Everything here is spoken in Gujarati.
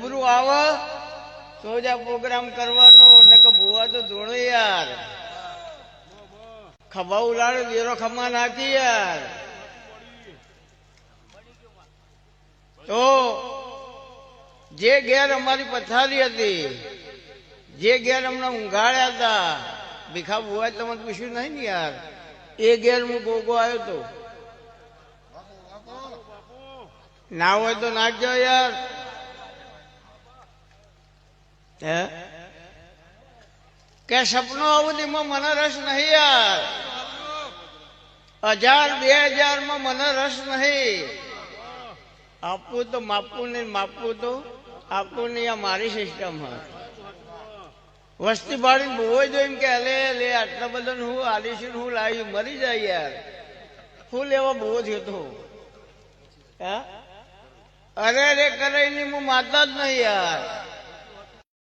ગુરુ આવો તો જ આ પ્રોગ્રામ કરવાનો ને કે ભૂવા તો ધોળો યાર ખભા ઉલાડે વેરો ખમા નાખી યાર તો જે ઘેર અમારી પથારી હતી જે ઘેર અમને ઊંઘાડ્યા હતા ભીખા ભૂવા તમને પૂછ્યું નહીં ને યાર એ ઘેર હું ગોગો આવ્યો તો ના હોય તો નાખજો યાર કે સપનો અવધિમાં મને રસ નહીં યાર 1000 2000 માં મને રસ નહીં આપવું તો માપવું નહીં માપવું તો આપવું નહીં આ મારી સિસ્ટમ હા વસ્તી ભાડીને બહુ જ એમ કે લે આટલા બધા હું આલીશું હું લાવી મરી જાય યાર હું લેવા બહુ થયો તો અરે કરે હું માતા જ નહીં યાર